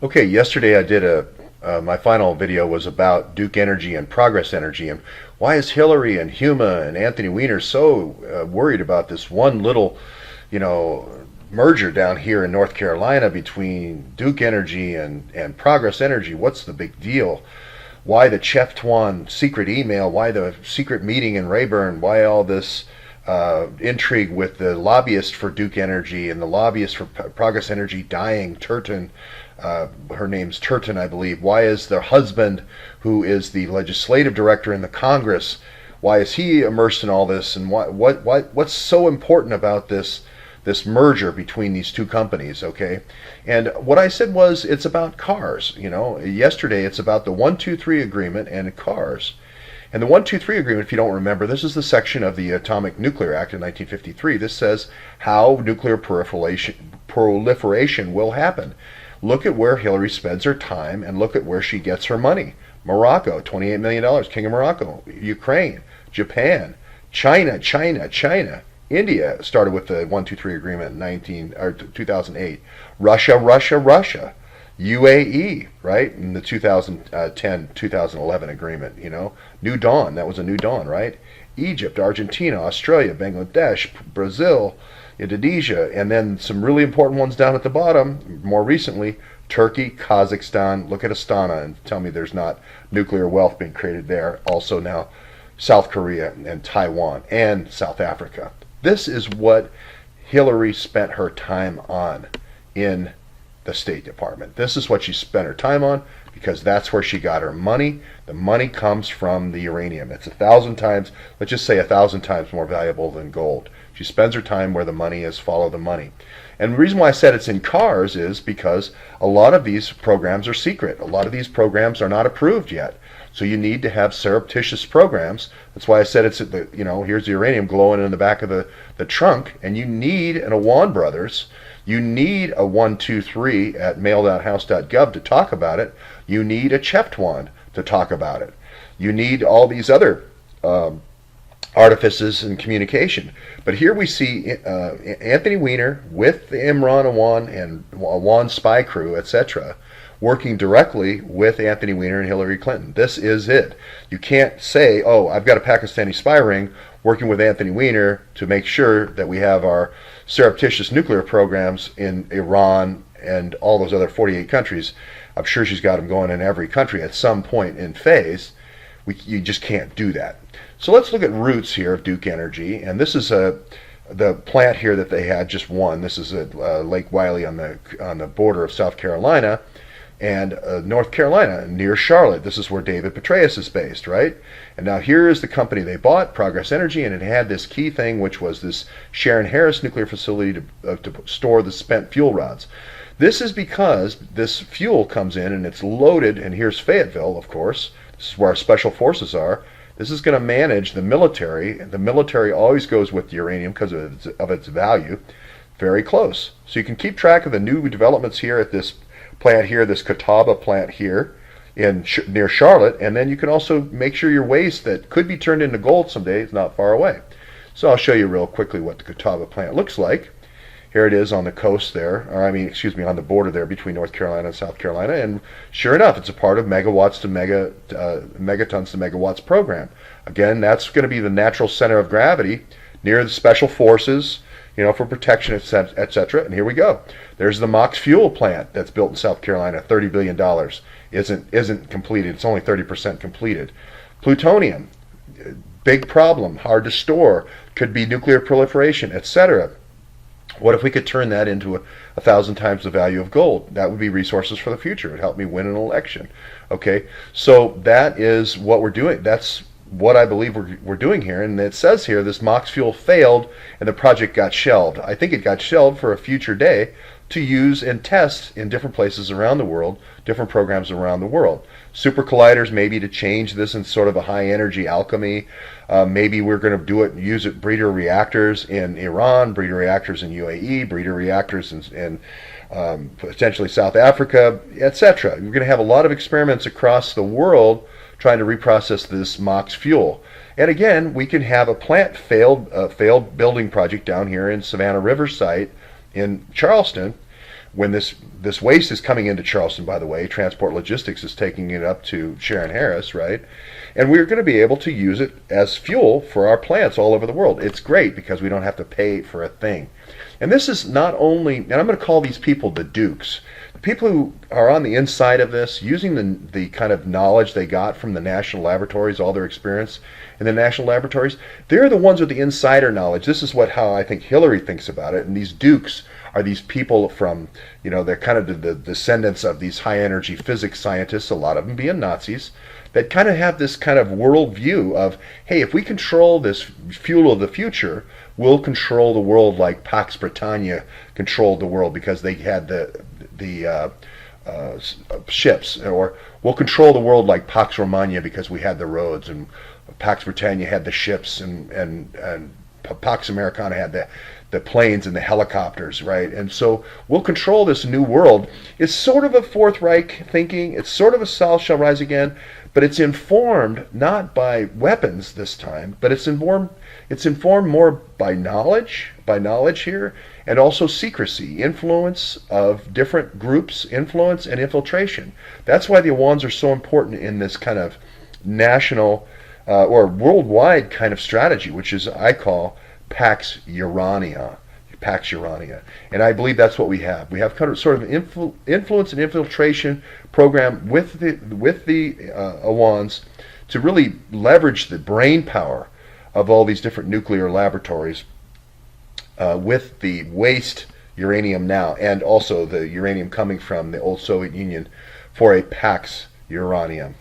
Okay, yesterday I did my final video was about Duke Energy and Progress Energy, and why is Hillary and Huma and Anthony Weiner so worried about this one little, you know, merger down here in North Carolina between Duke Energy and Progress Energy? What's the big deal? Why the Chef Tuan secret email? Why the secret meeting in Rayburn? Why all this intrigue with the lobbyist for Duke Energy and the lobbyist for Progress Energy dying, Turton? Her name's Turton, I believe. Why is their husband, who is the legislative director in the Congress, why is he immersed in all this? And what's so important about this merger between these two companies? Okay, and what I said was it's about cars. Yesterday it's about the 123 agreement and cars. And the 123 agreement, if you don't remember, this is the section of the Atomic Nuclear Act in 1953. This says how nuclear proliferation will happen. Look at where Hillary spends her time and look at where she gets her money. Morocco, $28 million. King of Morocco. Ukraine, Japan, China. India started with the 123 agreement in 2008. Russia. UAE, right? In the 2010-2011 agreement, New Dawn, that was a New Dawn, right? Egypt, Argentina, Australia, Bangladesh, Brazil, Indonesia, and then some really important ones down at the bottom, more recently, Turkey, Kazakhstan. Look at Astana and tell me there's not nuclear wealth being created there. Also now South Korea and Taiwan and South Africa. This is what Hillary spent her time on in the State Department. This is what she spent her time on because that's where she got her money. The money comes from the uranium. It's 1,000 times, let's just say 1,000 times more valuable than gold. She spends her time where the money is. Follow the money. And the reason why I said it's in cars is because a lot of these programs are secret. A lot of these programs are not approved yet. So you need to have surreptitious programs. That's why I said it's, here's the uranium glowing in the back of the trunk, and you need an Awan Brothers. You need a 123 at mail.house.gov to talk about it. You need a Cheptwan to talk about it. You need all these other artifices and communication. But here we see Anthony Weiner with the Imran Awan and Awan spy crew, etc., working directly with Anthony Weiner and Hillary Clinton. This is it. You can't say, oh, I've got a Pakistani spy ring working with Anthony Weiner to make sure that we have our surreptitious nuclear programs in Iran and all those other 48 countries. I'm sure she's got them going in every country at some point in phase. You just can't do that. So let's look at roots here of Duke Energy, and this is the plant here that they had, just one. This is at Lake Wylie on the border of South Carolina and North Carolina, near Charlotte. This is where David Petraeus is based, right? And now here is the company they bought, Progress Energy, and it had this key thing, which was this Sharon Harris nuclear facility to store the spent fuel rods. This is because this fuel comes in and it's loaded, and here's Fayetteville, of course. This is where our special forces are. This is going to manage the military. The military always goes with the uranium because of its value. Very close. So you can keep track of the new developments here at this plant here, this Catawba plant here near Charlotte, and then you can also make sure your waste that could be turned into gold someday is not far away. So I'll show you real quickly what the Catawba plant looks like. Here it is on the coast there, on the border there between North Carolina and South Carolina, and sure enough, it's a part of megatons to megawatts program. Again, that's going to be the natural center of gravity near the special forces, for protection, etc. And here we go. There's the Mox Fuel plant that's built in South Carolina, $30 billion. Isn't completed. It's only 30% completed. Plutonium, big problem, hard to store, could be nuclear proliferation, etc. What if we could turn that into 1,000 times the value of gold? That would be resources for the future. It would help me win an election. Okay, so that is what we're doing. That's what I believe we're doing here. And it says here this Mox Fuel failed and the project got shelved. I think it got shelved for a future day to use and test in different places around the world, different programs around the world. Super colliders, maybe to change this in sort of a high energy alchemy. Maybe we're going to do it and use it breeder reactors in Iran, breeder reactors in UAE, breeder reactors in potentially South Africa, etc. We're going to have a lot of experiments across the world trying to reprocess this Mox Fuel. And again, we can have a plant failed building project down here in Savannah River site in Charleston, when this waste is coming into Charleston, by the way, Transport Logistics is taking it up to Sharon Harris, right? And we're going to be able to use it as fuel for our plants all over the world. It's great because we don't have to pay for a thing. And this is not only, and I'm going to call these people the Dukes, the people who are on the inside of this, using the kind of knowledge they got from the national laboratories, all their experience in the national laboratories, they're the ones with the insider knowledge. This is how I think Hillary thinks about it. And these Dukes are these people from, they're kind of the descendants of these high energy physics scientists, a lot of them being Nazis, that kind of have this kind of world view of, hey, if we control this fuel of the future, we'll control the world like Pax Britannia controlled the world because they had the ships, or we'll control the world like Pax Romana because we had the roads, and Pax Britannia had the ships, and Pax Americana had the planes and the helicopters, right? And so we'll control this new world. It's sort of a Fourth Reich thinking. It's sort of a South shall rise again, but it's informed not by weapons this time, but it's informed more by knowledge here, and also secrecy, influence of different groups, influence and infiltration. That's why the Awans are so important in this kind of national or worldwide kind of strategy, which is, I call, Pax Urania. And I believe that's what we have. We have kind of sort of an influence and infiltration program with the Awans to really leverage the brain power of all these different nuclear laboratories with the waste uranium now, and also the uranium coming from the old Soviet Union, for a Pax Uranium.